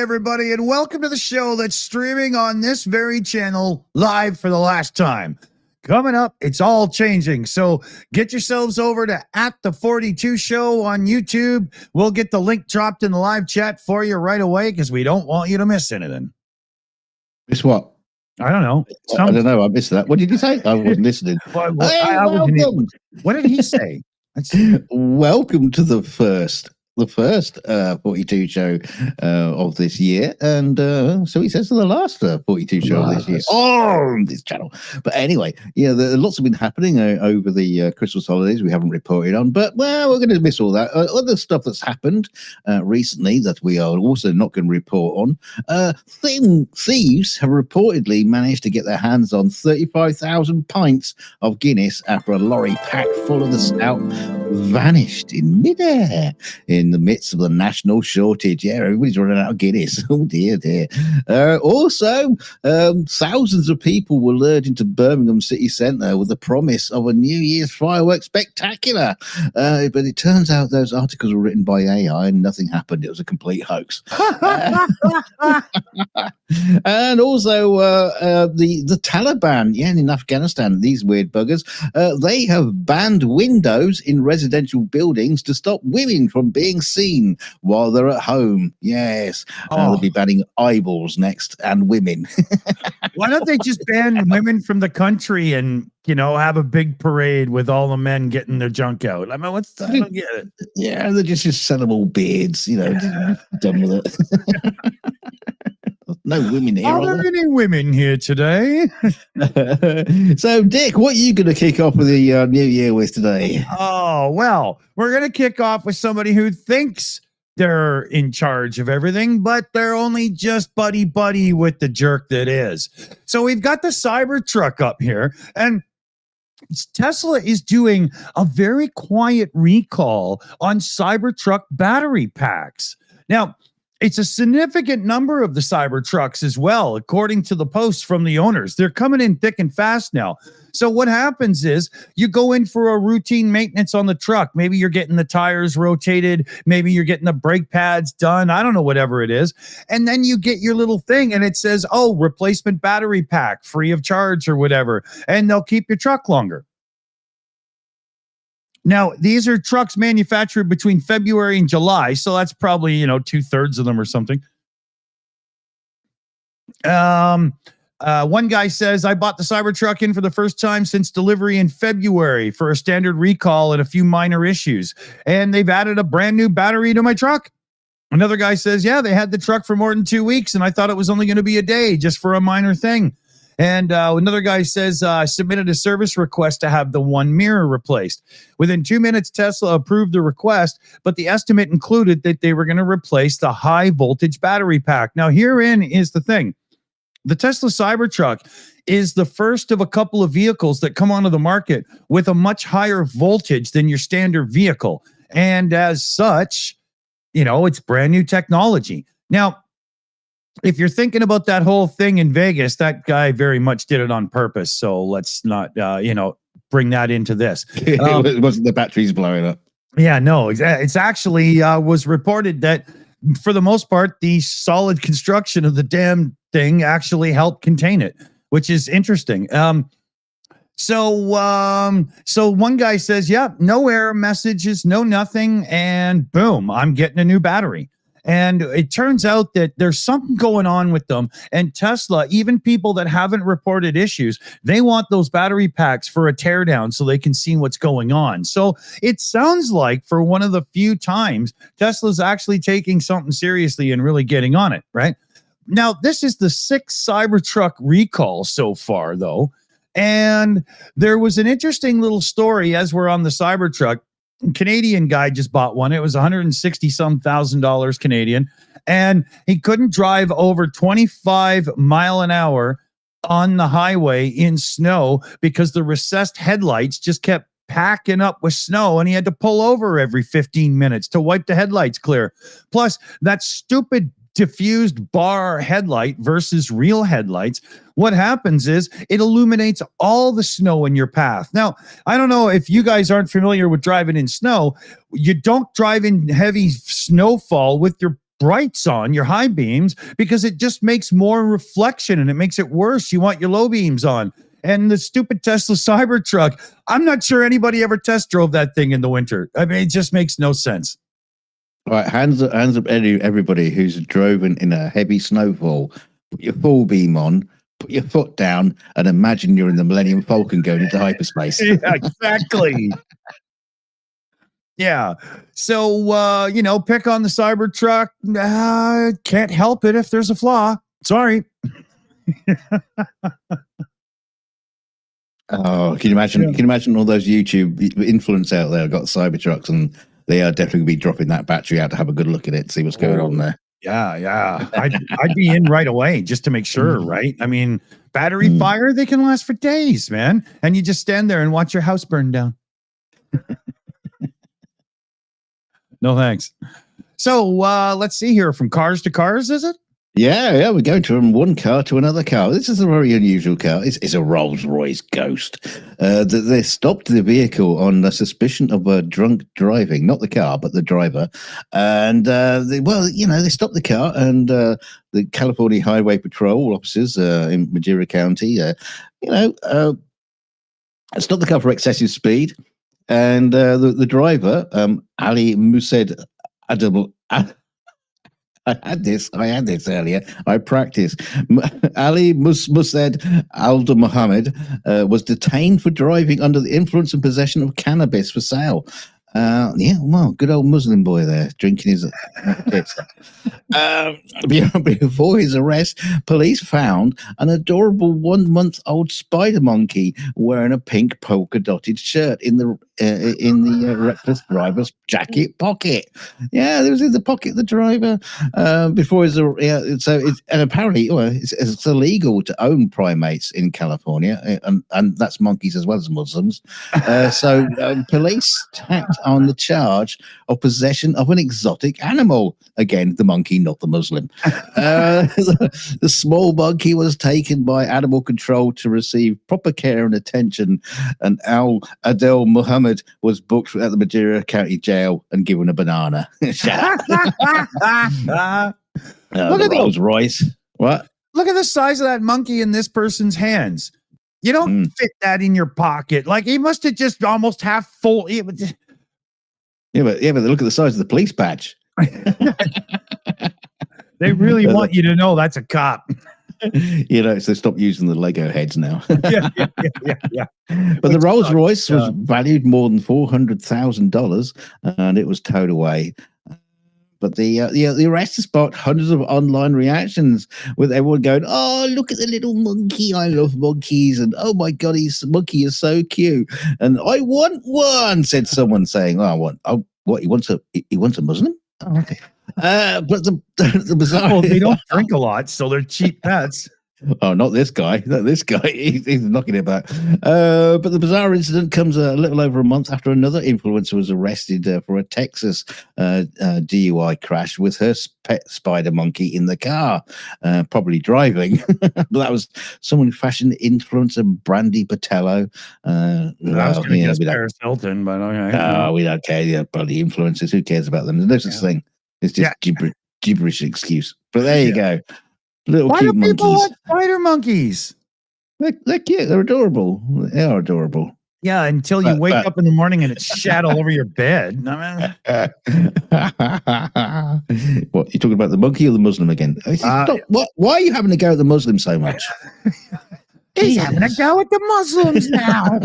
everybody, and welcome to the show that's streaming on this very channel live for the last time. Coming up, it's all changing, so get yourselves over to @the42 show on YouTube. We'll get the link dropped in the live chat for you right away because we don't want you to miss anything. Miss what? I don't know. I don't know. I missed that. What did you say? I wasn't listening. What did he say? Welcome to the first 42 show of this year, and so he says to the last 42 show of this year on this channel. But anyway, yeah, lots have been happening over the Christmas holidays we haven't reported on, but well, we're going to miss all that. Other stuff that's happened recently that we are also not going to report on. Thieves have reportedly managed to get their hands on 35,000 pints of Guinness after a lorry packed full of the stout vanished in midair in the midst of the national shortage. Yeah, everybody's running out of Guinness. Oh dear. Also, thousands of people were lured into Birmingham city centre with the promise of a New Year's fireworks spectacular. But it turns out those articles were written by AI and nothing happened. It was a complete hoax. And also the Taliban, in Afghanistan, these weird buggers, they have banned windows in residential buildings to stop women from being seen while they're at home. Yes. They'll be banning eyeballs next and women. Why don't they just ban women from the country and, have a big parade with all the men getting their junk out? I mean, I don't get it. Yeah, they just sell them all beards, done with it. No women here. Are there any women here today? So, Dick, what are you going to kick off with the new year with today? Oh, well, we're going to kick off with somebody who thinks they're in charge of everything, but they're only just buddy-buddy with the jerk that is. So we've got the Cybertruck up here, and Tesla is doing a very quiet recall on Cybertruck battery packs. Now, it's a significant number of the Cybertrucks as well, according to the posts from the owners. They're coming in thick and fast now. So what happens is you go in for a routine maintenance on the truck. Maybe you're getting the tires rotated. Maybe you're getting the brake pads done. I don't know, whatever it is. And then you get your little thing and it says, replacement battery pack, free of charge or whatever. And they'll keep your truck longer. Now, these are trucks manufactured between February and July, so that's probably, 2/3 of them or something. One guy says, I bought the Cybertruck in for the first time since delivery in February for a standard recall and a few minor issues, and they've added a brand new battery to my truck. Another guy says, they had the truck for more than 2 weeks, and I thought it was only going to be a day just for a minor thing. And another guy says, I submitted a service request to have the one mirror replaced. Within 2 minutes, Tesla approved the request, but the estimate included that they were going to replace the high voltage battery pack. Now, herein is the thing. The Tesla Cybertruck is the first of a couple of vehicles that come onto the market with a much higher voltage than your standard vehicle. And as such, it's brand new technology. Now, if you're thinking about that whole thing in Vegas, that guy very much did it on purpose. So let's not, bring that into this. It wasn't the batteries blowing up. Yeah, no, it's actually was reported that for the most part, the solid construction of the damn thing actually helped contain it, which is interesting. So one guy says, no error messages, no nothing. And boom, I'm getting a new battery. And it turns out that there's something going on with them. And Tesla, even people that haven't reported issues, they want those battery packs for a teardown so they can see what's going on. So it sounds like for one of the few times, Tesla's actually taking something seriously and really getting on it, right? Now, this is the 6th Cybertruck recall so far, though. And there was an interesting little story as we're on the Cybertruck. A Canadian guy just bought one. It was $160,000 Canadian, and he couldn't drive over 25 mile an hour on the highway in snow because the recessed headlights just kept packing up with snow, and he had to pull over every 15 minutes to wipe the headlights clear. Plus, that stupid diffused bar headlight versus real headlights, what happens is it illuminates all the snow in your path. Now, I don't know if you guys aren't familiar with driving in snow. You don't drive in heavy snowfall with your brights on, your high beams, because it just makes more reflection and it makes it worse. You want your low beams on. And the stupid Tesla Cybertruck, I'm not sure anybody ever test drove that thing in the winter. I mean, it just makes no sense. All right, hands up, everybody who's driven in a heavy snowfall. Put your full beam on, put your foot down, and imagine you're in the Millennium Falcon going into hyperspace. Yeah, exactly. Yeah. So, pick on the Cybertruck. Can't help it if there's a flaw. Sorry. Oh, can you imagine? Yeah. Can you imagine all those YouTube influencers out there got Cybertrucks, and they are definitely be dropping that battery out to have a good look at it, see what's going on there. Yeah. I'd be in right away just to make sure, right? I mean, battery fire, they can last for days, man. And you just stand there and watch your house burn down. No thanks. So let's see here. From cars to cars, is it? Yeah, we're going from one car to another car. This is a very unusual car. It's a Rolls-Royce Ghost. They stopped the vehicle on the suspicion of drunk driving, not the car, but the driver. And, they stopped the car, and the California Highway Patrol officers in Madera County, stopped the car for excessive speed. And the driver, Ali Mused Adam... I had this earlier. I practiced. Ali Mused Alda Muhammad was detained for driving under the influence and possession of cannabis for sale. Good old Muslim boy there, drinking his tits. Before his arrest, police found an adorable 1-month-old spider monkey wearing a pink polka-dotted shirt in the reckless driver's jacket pocket. Yeah, it was in the pocket of the driver. Before his and apparently it's illegal to own primates in California, and that's monkeys as well as Muslims. So police tacked on the charge of possession of an exotic animal. Again, the monkey, not the Muslim. The small monkey was taken by animal control to receive proper care and attention, and Al Adel Muhammad was booked at the Madera County Jail and given a banana. Shut up. Look at Rolls Royce. What? Look at the size of that monkey in this person's hands. You don't fit that in your pocket. Like, he must have just almost half full. Yeah, but look at the size of the police badge. They really want you to know that's a cop. So stop using the Lego heads now. Yeah. But the Rolls Royce was valued more than $400,000, and it was towed away. But the arrest has sparked hundreds of online reactions with everyone going, "Oh, look at the little monkey! I love monkeys!" And "Oh my God, monkey is so cute!" And "I want one," said someone, saying, he wants a Muslim?" Oh, okay. But the bizarre. Well, they don't drink a lot, so they're cheap pets. Oh, not this guy. He's knocking it back. But the bizarre incident comes a little over a month after another influencer was arrested for a Texas DUI crash with her pet spider monkey in the car, probably driving. But that was someone fashioned influencer Brandy Patello. I was going to guess Paris Hilton, but okay. Oh, we don't care. Yeah, bloody influencers. Who cares about them? There's no such thing. It's just gibberish excuse. But there you go. Little Why cute do people monkeys. want spider monkeys? They're cute. They're adorable. They are adorable. Yeah, until you wake up in the morning and it's shat all over your bed. What, you talking about the monkey or the Muslim again? Why are you having to go at the Muslim so much? He's having to go at the Muslims now.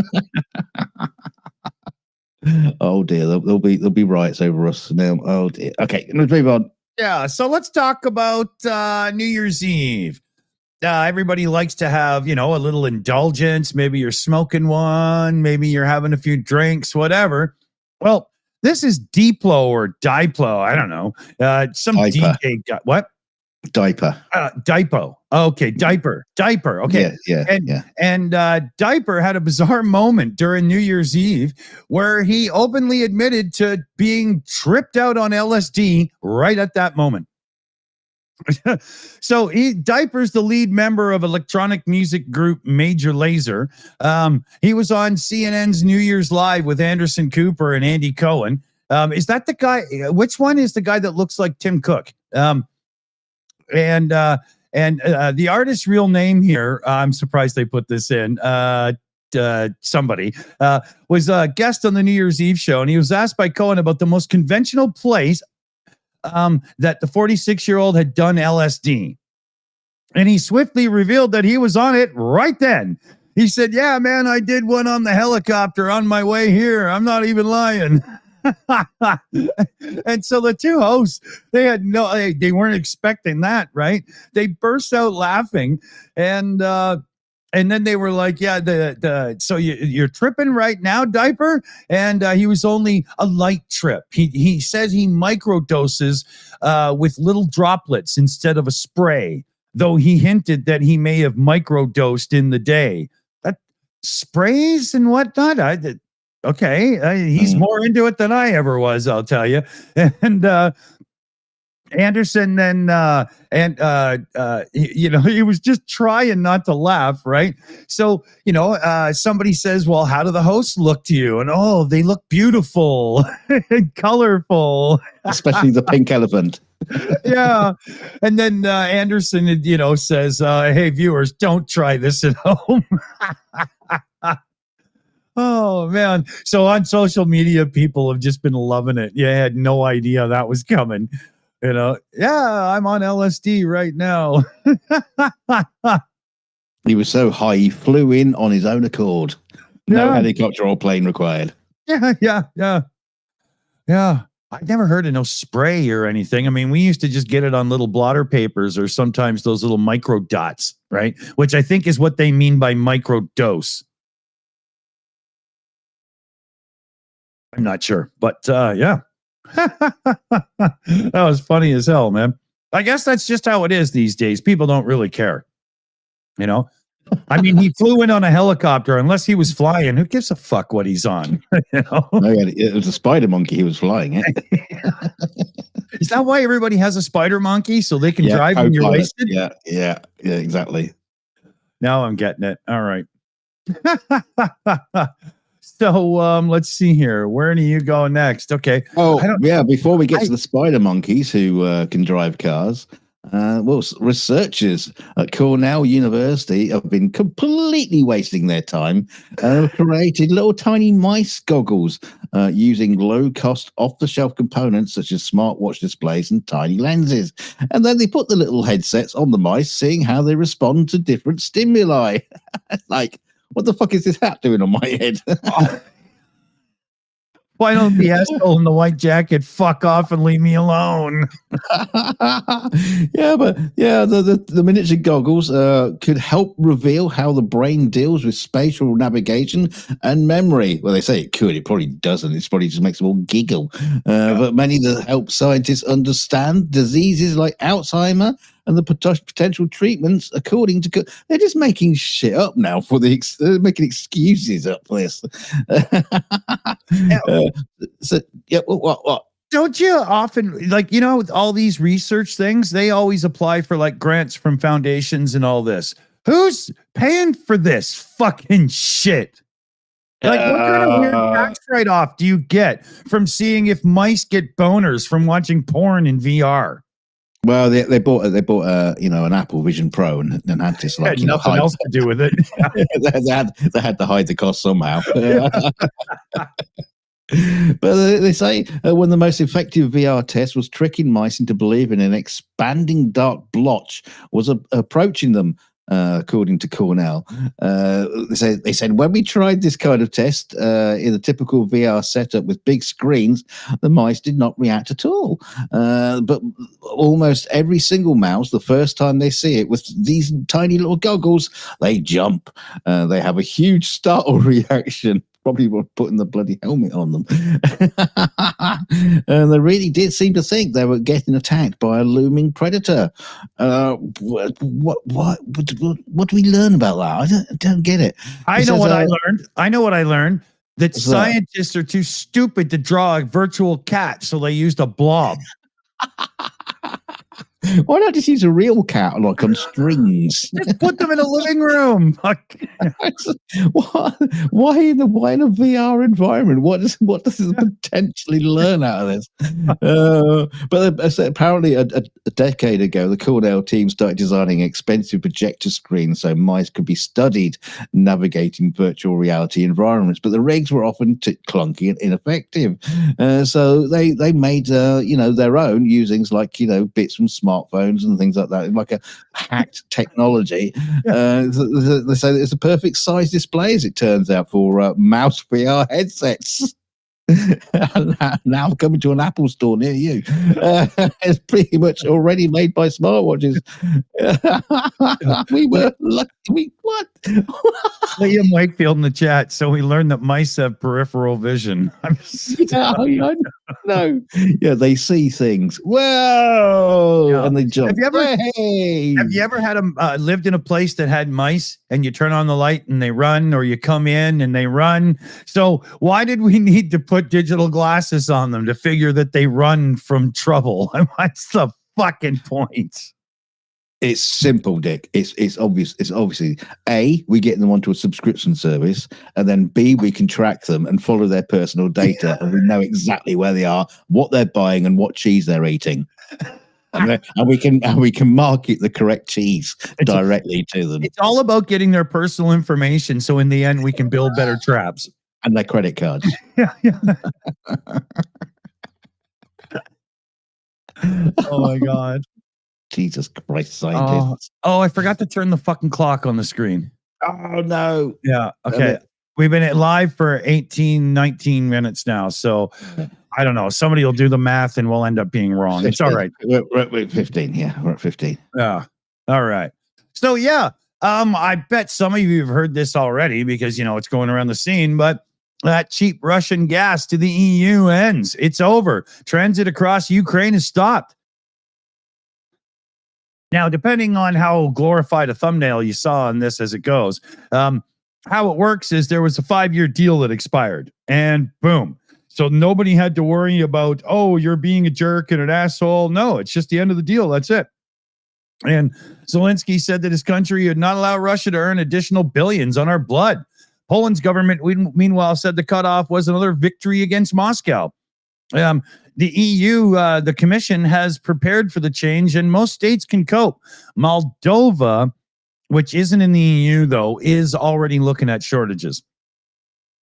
Oh dear, there'll be riots over us now. Oh dear. Okay, let's move on. Yeah, so let's talk about New Year's Eve. Everybody likes to have, a little indulgence. Maybe you're smoking one. Maybe you're having a few drinks, whatever. Well, this is Diplo or Diplo. I don't know. Some Diaper. DJ got what? Diaper. Diapo. Okay, diaper. Okay. Yeah. And Diaper had a bizarre moment during New Year's Eve where he openly admitted to being tripped out on LSD right at that moment. So Diaper's the lead member of electronic music group Major Lazer. He was on CNN's New Year's Live with Anderson Cooper and Andy Cohen. Is that the guy? Which one is the guy that looks like Tim Cook? And the artist's real name here, I'm surprised they put this in. Somebody was a guest on the New Year's Eve show, and he was asked by Cohen about the most conventional place that the 46-year-old had done LSD. And he swiftly revealed that he was on it right then. He said, "Yeah, man, I did one on the helicopter on my way here. I'm not even lying." And so the two hosts, they weren't expecting that, right? They burst out laughing, and then they were like, "Yeah, so you're tripping right now, diaper?" And he was only a light trip. He says he microdoses with little droplets instead of a spray, though he hinted that he may have microdosed in the day. That sprays and whatnot. He's more into it than I ever was, I'll tell you. And Anderson then he was just trying not to laugh, right? So somebody says, "Well, how do the hosts look to you?" And they look beautiful and colorful, especially the pink elephant. Yeah. And then Anderson says, "Hey viewers, don't try this at home." Oh man. So on social media, people have just been loving it. You had no idea that was coming. Yeah, I'm on LSD right now. He was so high, he flew in on his own accord. No helicopter or plane required. Yeah. I've never heard of no spray or anything. I mean, we used to just get it on little blotter papers or sometimes those little micro dots, right? Which I think is what they mean by micro dose. I'm not sure, but yeah. That was funny as hell, man. I guess that's just how it is these days. People don't really care. I mean, he flew in on a helicopter. Unless he was flying, who gives a fuck what he's on? It was a spider monkey he was flying. Is that why everybody has a spider monkey? So they can drive when you're wasted? Yeah, exactly. Now I'm getting it. All right. So let's see here. Where do you go next? Okay. Before we get to the spider monkeys who can drive cars, researchers at Cornell University have been completely wasting their time and created little tiny mice goggles using low-cost, off-the-shelf components such as smartwatch displays and tiny lenses. And then they put the little headsets on the mice, seeing how they respond to different stimuli. Like, what the fuck is this hat doing on my head? Why don't the asshole in the white jacket fuck off and leave me alone? The miniature goggles could help reveal how the brain deals with spatial navigation and memory. Well, they say it could. It probably doesn't. It probably just makes them all giggle. But many that help scientists understand diseases like Alzheimer and the potential treatments according to... They're just making shit up now for they're making excuses up for this. What? Don't you often, all these research things, they always apply for grants from foundations and all this. Who's paying for this fucking shit? What kind of weird tax write-off do you get from seeing if mice get boners from watching porn in VR? Well, they bought an Apple Vision Pro and had this nothing else to do with it. they had to hide the cost somehow. But they say one of the most effective VR tests was tricking mice into believing an expanding dark blotch was approaching them. According to Cornell, they said when we tried this kind of test in a typical VR setup with big screens, the mice did not react at all. But almost every single mouse, the first time they see it with these tiny little goggles, they jump. They have a huge startle reaction. Probably were putting the bloody helmet on them. And they really did seem to think they were getting attacked by a looming predator. What do we learn about that? I don't get it. I know what I learned. That scientists are too stupid to draw a virtual cat, so they used a blob. Why not just use a real cat like on strings? Just put them in a living room. Fuck. Why in a VR environment? What does it potentially learn out of this? But apparently a decade ago, the Cornell team started designing expensive projector screens so mice could be studied navigating virtual reality environments. But the rigs were often clunky and ineffective, so they made their own using bits from smartphones and things like that, like a hacked technology. So it's a perfect size display, as it turns out, for mouse VR headsets. Now coming to an Apple store near you. It's pretty much already made by smartwatches. We were lucky. What? Liam Wakefield in the chat. So we learned that mice have peripheral vision. No. Yeah, they see things. Whoa! Yeah. And they jump. Have you ever had lived in a place that had mice and you turn on the light and they run, or you come in and they run? So why did we need to put digital glasses on them to figure that they run from trouble? What's the fucking point? It's simple, Dick. It's obvious. It's obviously A, we get them onto a subscription service, and then B, we can track them and follow their personal data, and we know exactly where they are, what they're buying, and what cheese they're eating, and we can market the correct cheese directly to them. It's all about getting their personal information, so in the end, we can build better traps and their credit cards. Yeah. Oh my God. Jesus Christ, scientists. Oh, I forgot to turn the fucking clock on the screen. Oh, no. Yeah, okay. We've been live for 18, 19 minutes now, so I don't know. Somebody will do the math and we'll end up being wrong. 15. It's all right. We're at 15, yeah. We're at 15. Yeah, all right. So, yeah, I bet some of you have heard this already because, it's going around the scene, but that cheap Russian gas to the EU ends. It's over. Transit across Ukraine is stopped. Now, depending on how glorified a thumbnail you saw on this as it goes, how it works is there was a 5-year deal that expired, and boom. So nobody had to worry about, oh, you're being a jerk and an asshole. No, it's just the end of the deal. That's it. And Zelensky said that his country would not allow Russia to earn additional billions on our blood. Poland's government, meanwhile, said the cutoff was another victory against Moscow. The EU, the Commission, has prepared for the change, and most states can cope. Moldova, which isn't in the EU, though, is already looking at shortages.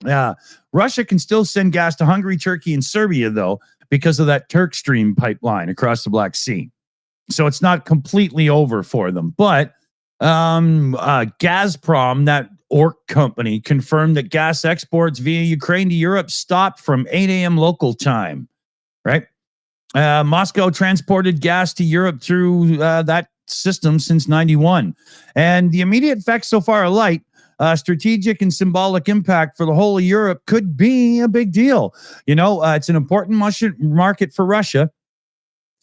Russia can still send gas to Hungary, Turkey, and Serbia, though, because of that Turk Stream pipeline across the Black Sea. So it's not completely over for them. But Gazprom, that Orc company, confirmed that gas exports via Ukraine to Europe stopped from 8 a.m. local time. Right? Moscow transported gas to Europe through that system since 91. And the immediate effects so far are light. Strategic and symbolic impact for the whole of Europe could be a big deal. It's an important market for Russia.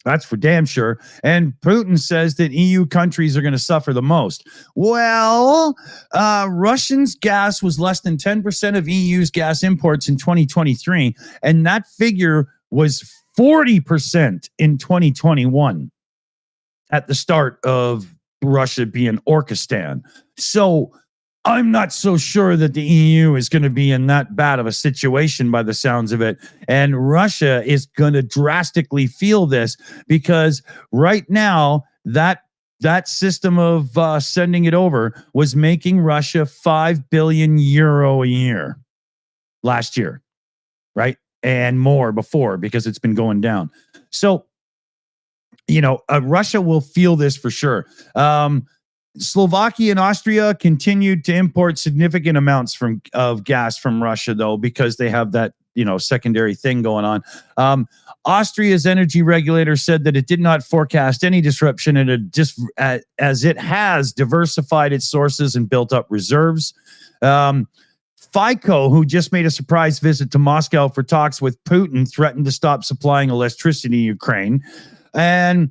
That's for damn sure. And Putin says that EU countries are going to suffer the most. Well, Russians' gas was less than 10% of EU's gas imports in 2023. And that figure was 40% in 2021 at the start of Russia being Orchistan. So I'm not so sure that the EU is going to be in that bad of a situation by the sounds of it. And Russia is going to drastically feel this because right now that system of sending it over was making Russia 5 billion euro a year last year, right? And more before because it's been going down. So, Russia will feel this for sure. Slovakia and Austria continued to import significant amounts of gas from Russia, though, because they have that, secondary thing going on. Austria's energy regulator said that it did not forecast any disruption as it has diversified its sources and built up reserves. FICO, who just made a surprise visit to Moscow for talks with Putin, threatened to stop supplying electricity to Ukraine. And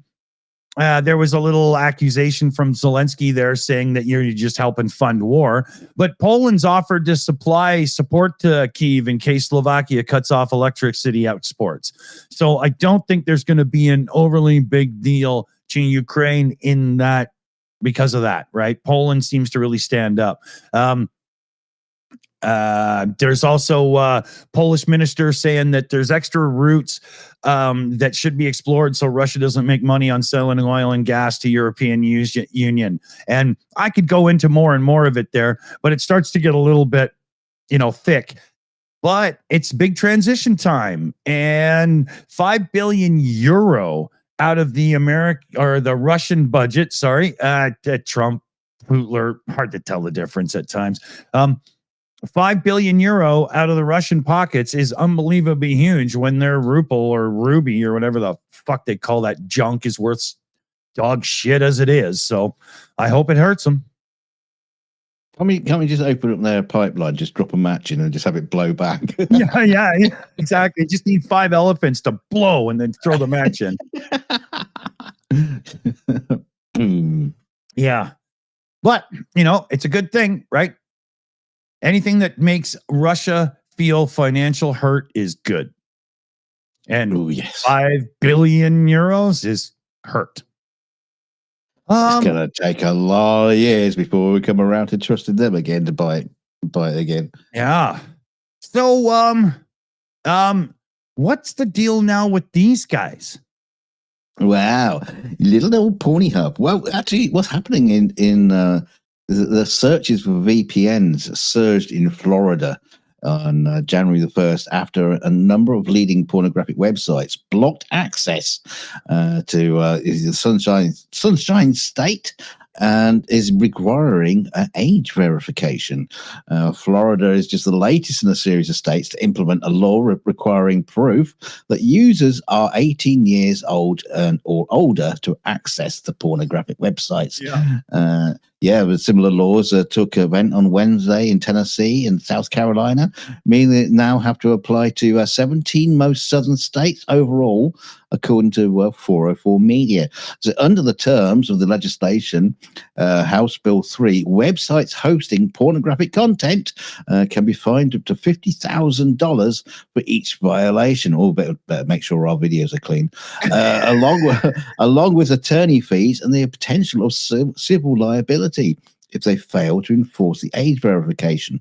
there was a little accusation from Zelensky there saying that you're just helping fund war. But Poland's offered to supply support to Kyiv in case Slovakia cuts off electricity exports. So I don't think there's going to be an overly big deal to Ukraine in that because of that, right? Poland seems to really stand up. There's also Polish minister saying that there's extra routes that should be explored so Russia doesn't make money on selling oil and gas to European Union. And I could go into more and more of it there, but it starts to get a little bit, thick. But it's big transition time, and 5 billion euro out of the Russian budget. Sorry, Trump, Putler, hard to tell the difference at times. 5 billion euro out of the Russian pockets is unbelievably huge when their ruble or ruby or whatever the fuck they call that junk is worth dog shit as it is. So I hope it hurts them. Can't we just open up their pipeline, just drop a match in and just have it blow back? yeah, exactly. Just need 5 elephants to blow and then throw the match in. Yeah. But, it's a good thing, right? Anything that makes Russia feel financial hurt is good. And 5 billion euros is hurt. It's going to take a lot of years before we come around to trusting them again to buy it again. Yeah. So, what's the deal now with these guys? Wow. Little old Pony Hub. Well, actually, what's happening in the searches for VPNs surged in Florida on January the 1st after a number of leading pornographic websites blocked access to the Sunshine State and is requiring age verification. Florida is just the latest in a series of states to implement a law requiring proof that users are 18 years old or older to access the pornographic websites. But similar laws took event on Wednesday in Tennessee and South Carolina, meaning they now have to apply to 17 most southern states overall, according to 404 Media. So under the terms of the legislation, House Bill 3, websites hosting pornographic content can be fined up to $50,000 for each violation. Or better make sure our videos are clean, along with attorney fees and the potential of civil liability if they fail to enforce the age verification.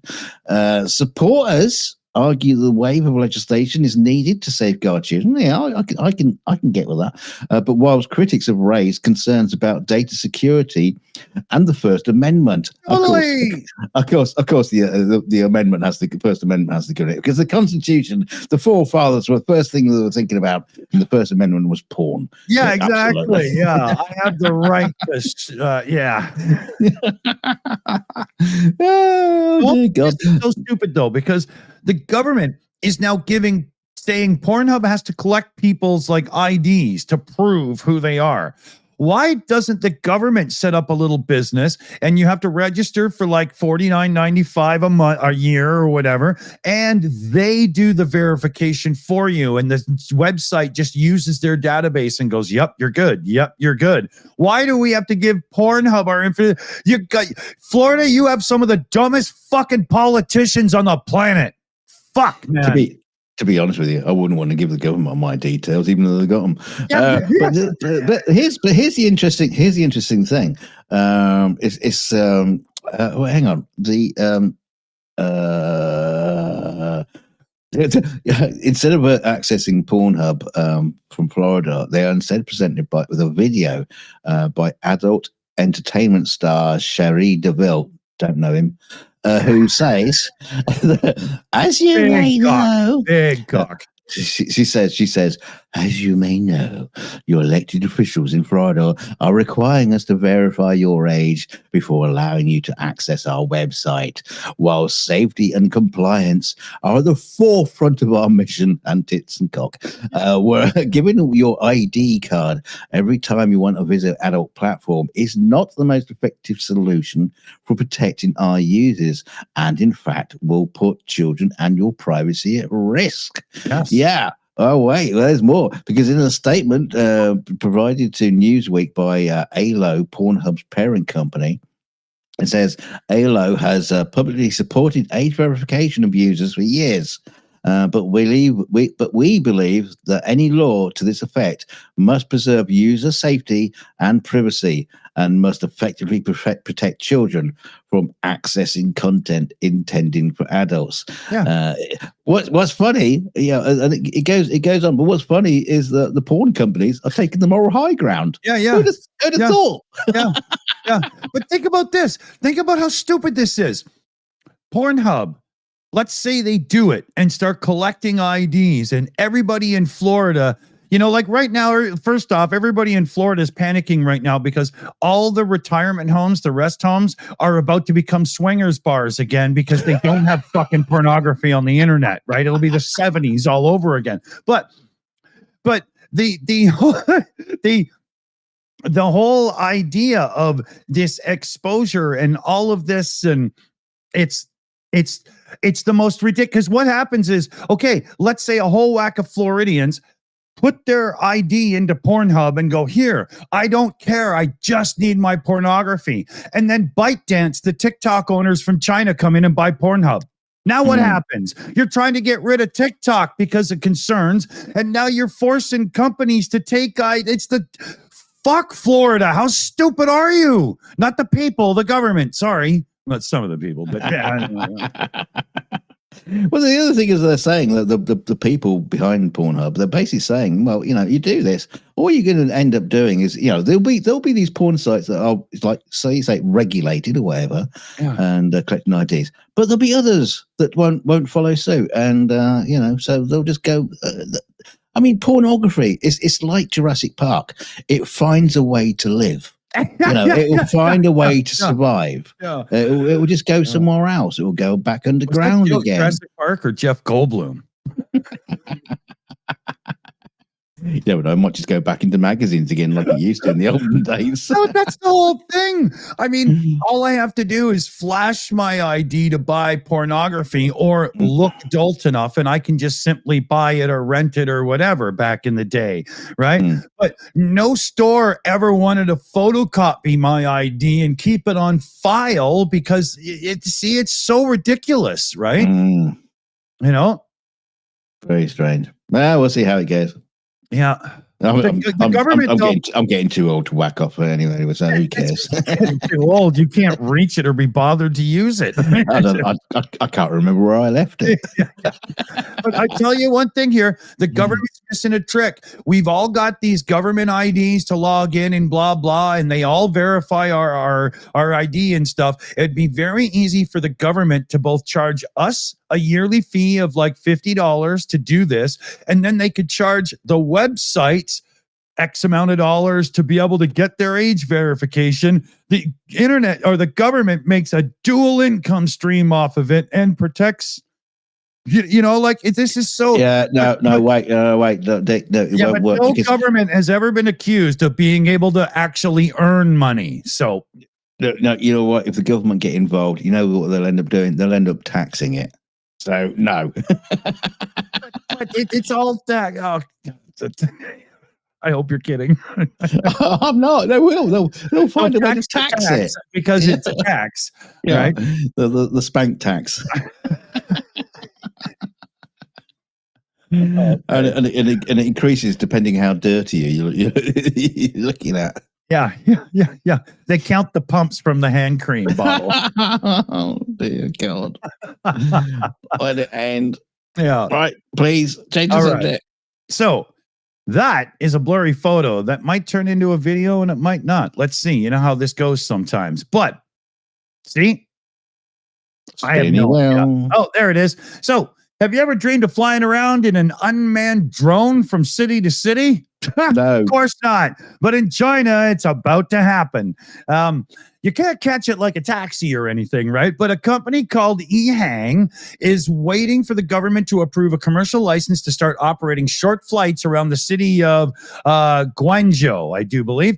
Supporters argue the wave of legislation is needed to safeguard children. Yeah, I can get with that. But whilst critics have raised concerns about data security and the First Amendment, of course, the amendment has the First Amendment has to go in, because the Constitution, the forefathers were the first thing they were thinking about in the First Amendment was porn. Yeah, exactly. Absolutely. Yeah, I have the right to. Yeah. Oh, God. This is so stupid though, because the government is now saying Pornhub has to collect people's IDs to prove who they are. Why doesn't the government set up a little business and you have to register for $49.95 a year or whatever, and they do the verification for you, and the website just uses their database and goes, "Yep, you're good. Yep, you're good." Why do we have to give Pornhub our info? You got Florida. You have some of the dumbest fucking politicians on the planet. Fuck, man. To be honest with you, I wouldn't want to give the government my details, even though they got them. But here's the interesting thing. Hang on. Instead of accessing Pornhub from Florida, they are instead presented with a video by adult entertainment star Cherie DeVille. Don't know him. Who says, as you may know, big cock. She says, as you may know, your elected officials in Florida are requiring us to verify your age before allowing you to access our website. While safety and compliance are at the forefront of our mission, and tits and cock, we're giving your ID card every time you want to visit adult platform is not the most effective solution for protecting our users, and in fact will put children and your privacy at risk. Yes. Yeah. Oh, wait, there's more. Because in a statement provided to Newsweek by ALO, Pornhub's parent company, it says ALO has publicly supported age verification of users for years. but we believe that any law to this effect must preserve user safety and privacy, and must effectively protect children from accessing content intended for adults. Yeah. What's funny, and it goes on. But what's funny is that the porn companies are taking the moral high ground. Yeah. Yeah. Who'd have thought? Yeah. Yeah. But think about this. Think about how stupid this is. Pornhub. Let's say they do it and start collecting IDs, and everybody in Florida, like right now, first off, everybody in Florida is panicking right now because all the retirement homes, the rest homes, are about to become swingers bars again because they don't have fucking pornography on the internet, right? It'll be the 70s all over again. But the the whole idea of this exposure and all of this, and it's the most ridiculous. What happens is, okay, let's say a whole whack of Floridians put their ID into Pornhub and go, here, I don't care, I just need my pornography. And then ByteDance, the TikTok owners from China, come in and buy Pornhub. Now what happens? You're trying to get rid of TikTok because of concerns, and now you're forcing companies to take fuck Florida. How stupid are you? Not the people, the government. Sorry. Not some of the people, but yeah. Well, the other thing is they're saying that the people behind Pornhub, they're basically saying, well, you do this, all you're going to end up doing is, there'll be these porn sites that are like, say regulated or whatever, and collecting IDs, but there'll be others that won't follow suit, and so they'll just go. Pornography it's like Jurassic Park. It finds a way to live. It will find a way to survive. It will just go somewhere else. It will go back underground again. Jurassic Park or Jeff Goldblum? You never know. I might just go back into magazines again like it used to in the olden days. No, that's the whole thing. All I have to do is flash my ID to buy pornography or look adult enough, and I can just simply buy it or rent it or whatever back in the day, right? But no store ever wanted to photocopy my ID and keep it on file because it's so ridiculous, right? Very strange. Well, we'll see how it goes. Yeah. The government. I'm getting too old to whack off anyway, so who cares? Getting too old. You can't reach it or be bothered to use it. I can't remember where I left it. But I tell you one thing here: the government's missing a trick. We've all got these government IDs to log in and blah blah, and they all verify our ID and stuff. It'd be very easy for the government to both charge us a yearly fee of like $50 to do this, and then they could charge the websites X amount of dollars to be able to get their age verification. The internet or the government makes a dual income stream off of it and protects. This is so. Yeah, wait. It won't work. No government has ever been accused of being able to actually earn money. So, no, you know what? If the government get involved, you know what they'll end up doing? They'll end up taxing it. So no. but it's all tax. Oh, I hope you're kidding. I'm not. They will. They'll find a way to tax it because it's a tax, right? The spank tax. And it increases depending how dirty you're looking at. Yeah. They count the pumps from the hand cream bottle. Oh dear God! Let it end. Yeah. Right, please change the subject. Right. So that is a blurry photo that might turn into a video and it might not. Let's see. You know how this goes sometimes. But see, I have no idea. Oh, there it is. So, have you ever dreamed of flying around in an unmanned drone from city to city? No. Of course not. But in China, it's about to happen. You can't catch it like a taxi or anything, right? But a company called eHang is waiting for the government to approve a commercial license to start operating short flights around the city of Guangzhou, I do believe.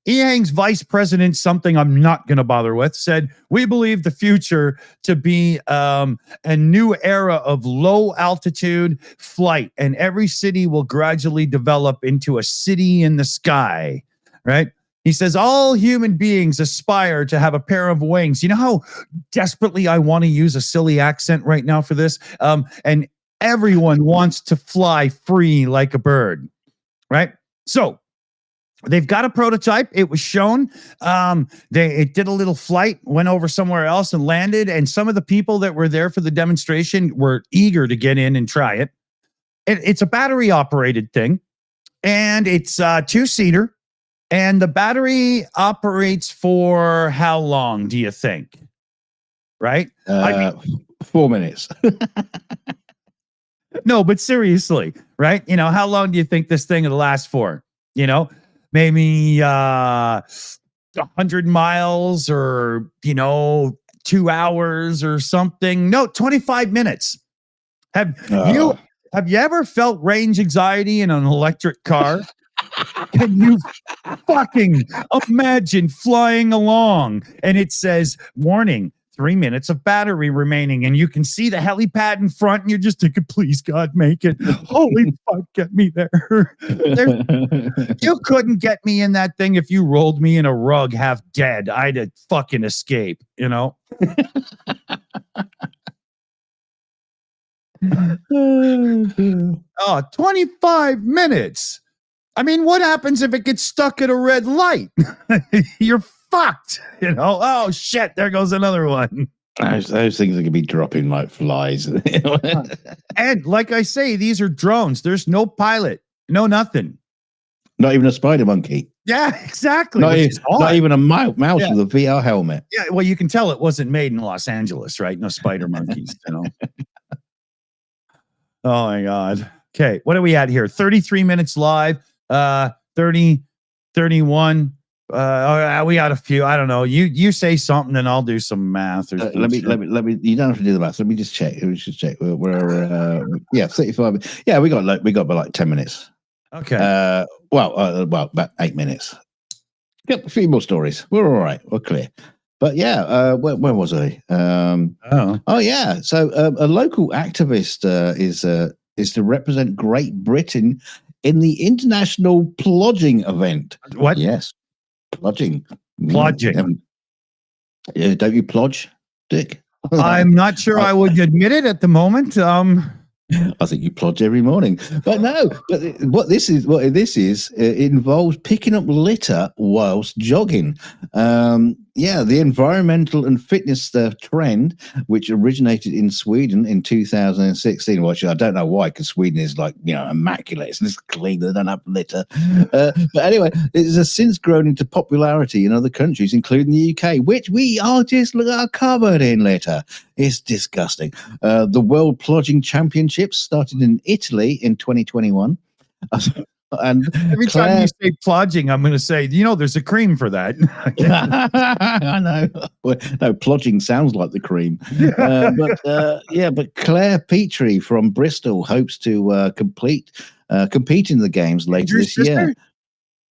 eHang's vice president, something I'm not going to bother with, said, we believe the future to be a new era of low altitude flight, and every city will gradually develop into a city in the sky, right? He says, all human beings aspire to have a pair of wings. You know how desperately I want to use a silly accent right now for this? And everyone wants to fly free like a bird, right? So they've got a prototype. It was shown. It did a little flight, went over somewhere else and landed. And some of the people that were there for the demonstration were eager to get in and try it. It's a battery operated thing, and it's two-seater. And the battery operates for how long do you think? Right? 4 minutes. No, but seriously, right? You know, how long do you think this thing will last for? You know, maybe 100 miles or, 2 hours or something. No, 25 minutes. Have you ever felt range anxiety in an electric car? Can you fucking imagine flying along and it says, warning, 3 minutes of battery remaining, and you can see the helipad in front, and you're just thinking, please, God, make it. Holy fuck, get me there. You couldn't get me in that thing if you rolled me in a rug half dead. I'd fucking escape, you know? Oh, 25 minutes. I mean, what happens if it gets stuck at a red light? You're fucked, you know? Oh, shit, there goes another one. Those things are going to be dropping like flies. And like I say, these are drones. There's no pilot, no nothing. Not even a spider monkey. Yeah, exactly. Not even a mouse with a VR helmet. Yeah, well, you can tell it wasn't made in Los Angeles, right? No spider monkeys, you know? Oh, my God. Okay, what are we at here? 33 minutes live. 30, 31. We got a few. I don't know. You say something, and I'll do some math. Or let me. You don't have to do the math. Let me just check. We should check. We're 35. Yeah, we got about like 10 minutes. Okay. About 8 minutes. Got a few more stories. We're all right. We're clear. But yeah, where was I? Yeah. So a local activist is to represent Great Britain in the International Plodging event. What? Yes. Plodging. Don't you plodge, Dick? I'm not sure I would admit it at the moment. I think you plodge every morning, but no. But what this is, it involves picking up litter whilst jogging. The environmental and fitness trend, which originated in Sweden in 2016. Which I don't know why, because Sweden is like immaculate. It's clean. They don't have litter. But anyway, it has since grown into popularity in other countries, including the UK, which we are just covered in litter. It's disgusting. The World Plodging Championships started in Italy in 2021. And every time you say plodging, I'm going to say, there's a cream for that. I know. No, plodging sounds like the cream. But Claire Petrie from Bristol hopes to compete in the games later this year.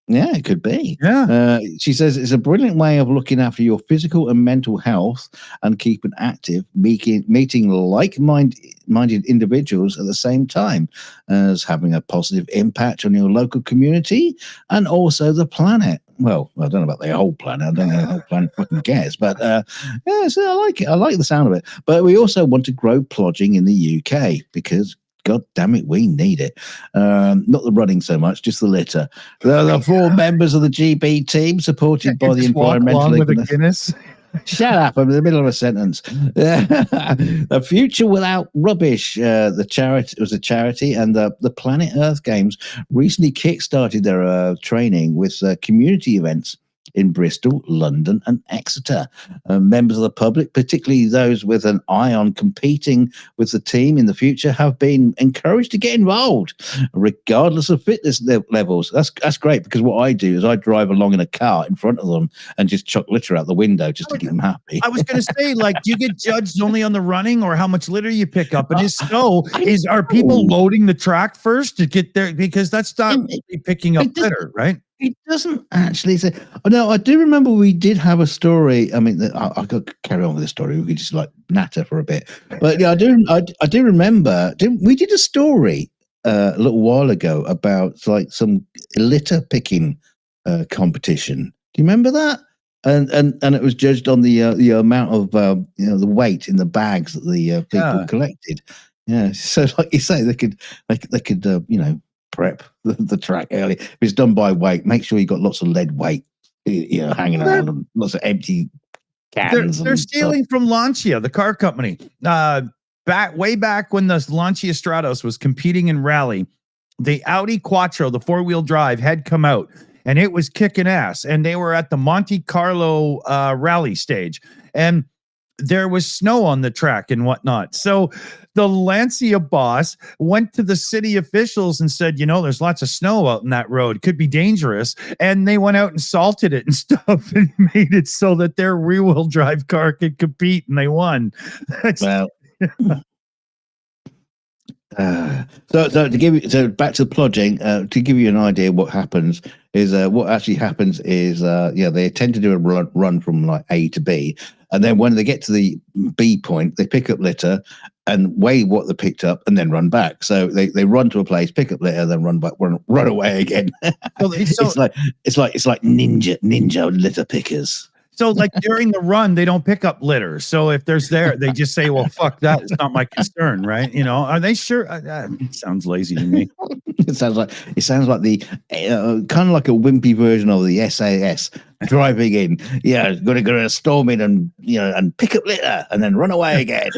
Yeah, it could be. Yeah. She says it's a brilliant way of looking after your physical and mental health and keeping active, meeting like-minded individuals at the same time as having a positive impact on your local community and also the planet. Well, I don't know about the whole planet. I don't know the whole planet fucking cares. But so I like it. I like the sound of it. But we also want to grow plodging in the UK because God damn it, we need it. Not the running so much, just the litter. The 4 members of the GB team, supported by the environmental. With a Guinness. Shut up! I'm in the middle of a sentence. A Future Without Rubbish. The charity was a charity, and the Planet Earth Games recently kickstarted their training with community events in Bristol, London, and Exeter. Members of the public, particularly those with an eye on competing with the team in the future, have been encouraged to get involved, regardless of fitness levels. That's great, because what I do is I drive along in a car in front of them and just chuck litter out the window just to keep them happy. I was going to say, do you get judged only on the running or how much litter you pick up? And if so, are people loading the track first to get there? Because that's not picking up litter, right? It doesn't actually say. Oh, no, I do remember we did have a story. I mean, I could carry on with the story. We could just natter for a bit. But yeah, I do remember. We did a story a little while ago about some litter picking competition. Do you remember that? And it was judged on the amount of the weight in the bags that the people collected. Yeah, so like you say, they could prep the track early. If it's done by weight, make sure you got lots of lead weight, hanging around, and lots of empty cans. They're stealing from Lancia, the car company. Way back when the Lancia Stratos was competing in rally, the Audi Quattro, the 4-wheel drive, had come out. And it was kicking ass. And they were at the Monte Carlo rally stage. And there was snow on the track and whatnot. So the Lancia boss went to the city officials and said, there's lots of snow out in that road. It could be dangerous. And they went out and salted it and stuff and made it so that their rear-wheel drive car could compete. And they won. Well. So back to the plodging, to give you an idea, what happens is they tend to do a run from like A to B, and then when they get to the B point, they pick up litter and weigh what they picked up, and then run back. So they run to a place, pick up litter, then run back, run away again. It's like ninja litter pickers. So like during the run, they don't pick up litter. So if there's they just say, well, fuck that. It's not my concern. Right. Are they sure? It sounds lazy to me. It sounds like the kind of like a wimpy version of the SAS driving in. Yeah. Going to storm in and pick up litter and then run away again.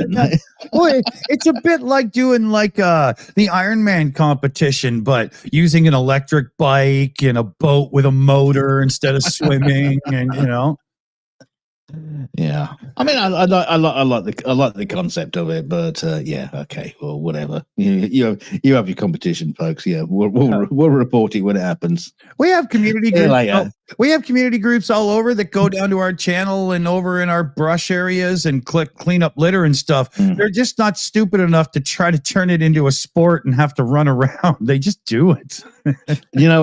Boy, it's a bit like doing like the Ironman competition, but using an electric bike and a boat with a motor instead of swimming and. Yeah, I mean, I like the concept of it, but okay, well, whatever. You have your competition, folks. Yeah, we'll report it when it happens. We have community groups. We have community groups all over that go down to our channel and over in our brush areas and clean up litter and stuff. They're just not stupid enough to try to turn it into a sport and have to run around. They just do it. You know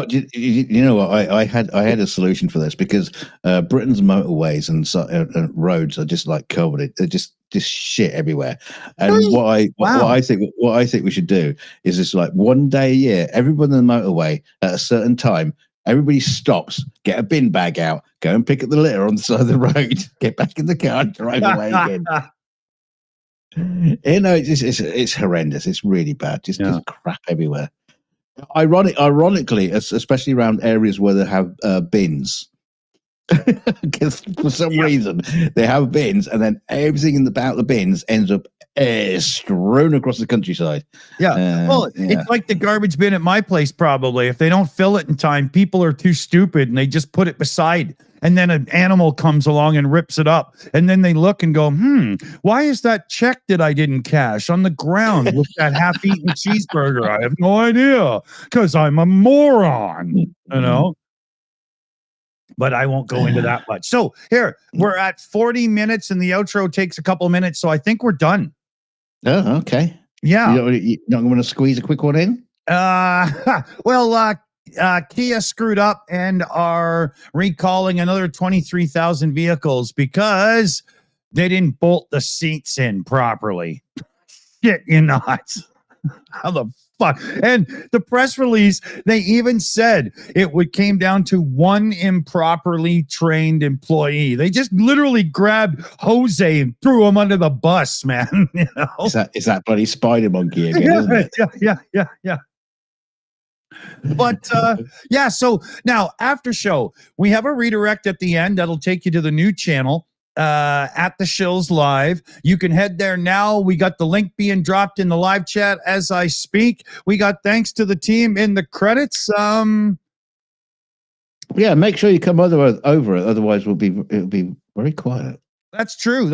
what? I had a solution for this, because Britain's motorways and roads are just like covered. They're just shit everywhere. And what I think we should do is just like one day a year, everybody on the motorway at a certain time, everybody stops, get a bin bag out, go and pick up the litter on the side of the road, get back in the car and drive away again. It's horrendous. It's really bad. Just crap everywhere. Ironically, especially around areas where they have bins. Because for some reason they have bins, and then everything about the bins ends up strewn across the countryside. It's like the garbage bin at my place. Probably if they don't fill it in time, people are too stupid and they just put it beside, and then an animal comes along and rips it up, and then they look and go, why is that check that I didn't cash on the ground with that half-eaten cheeseburger? I have no idea, because I'm a moron, But I won't go into that much. So here, we're at 40 minutes and the outro takes a couple minutes. So I think we're done. Oh, okay. Yeah. You're not going to squeeze a quick one in? Kia screwed up and are recalling another 23,000 vehicles because they didn't bolt the seats in properly. Shit, you nuts. How the fuck? And the press release, they even said came down to one improperly trained employee. They just literally grabbed Jose and threw him under the bus, man. Is that bloody spider monkey again, isn't it? Yeah. But so now after show, we have a redirect at the end that'll take you to the new channel. At the Shills Live. You can head there now. We got the link being dropped in the live chat as I speak. We got thanks to the team in the credits. Make sure you come over it. Otherwise, it'll be very quiet. That's true.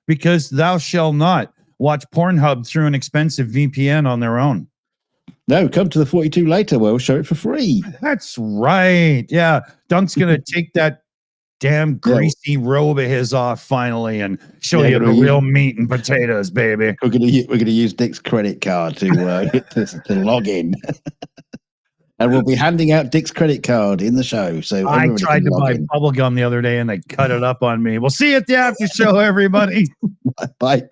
Because thou shalt not watch Pornhub through an expensive VPN on their own. No, come to the 42 later where we'll show it for free. That's right. Yeah. Dunk's going to take that damn greasy robe of his off finally and show you the real meat and potatoes, baby. We're gonna use Dick's credit card to log in, and we'll be handing out Dick's credit card in the show. So I tried to buy bubblegum the other day and they cut it up on me. We'll see you at the after show, everybody. Bye.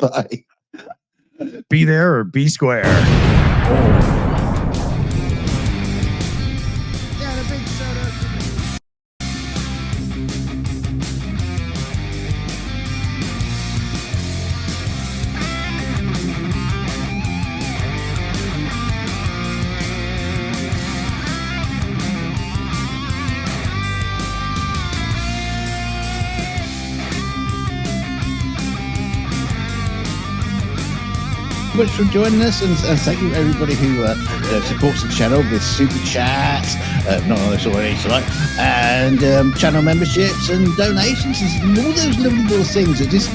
Be there or be square. much for joining us, and thank you everybody who supports the channel with super chats, not those already tonight, and channel memberships and donations and all those lovely little things that just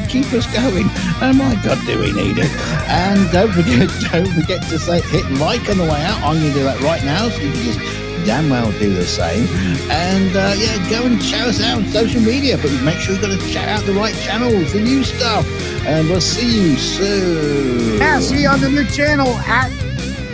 keep us going. Oh my God, do we need it? And don't forget to hit like on the way out. I'm going to do that right now, so you can just damn well do the same. And go and shout us out on social media, but make sure you've got to shout out the right channels, the new stuff. And we'll see you soon. Yeah, see you on the new channel at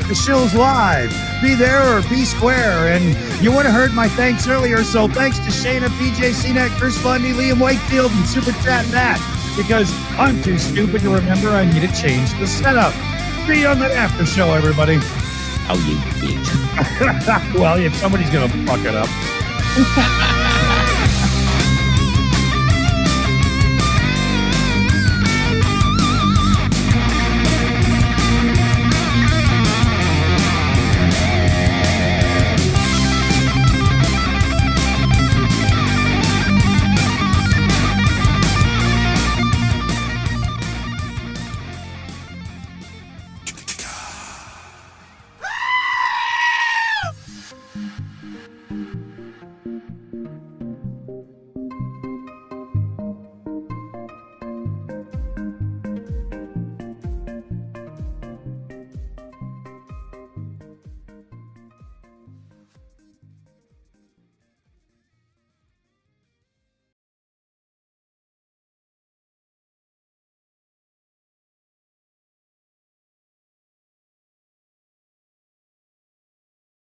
the Shills Live. Be there or be square. And you would have heard my thanks earlier, so thanks to Shayna, PJ, CNET, Chris Bundy, Liam Wakefield, and Super Chat Matt, because I'm too stupid to remember I need to change the setup. See you on the after show, everybody. Oh, you bitch. Well, if somebody's going to fuck it up.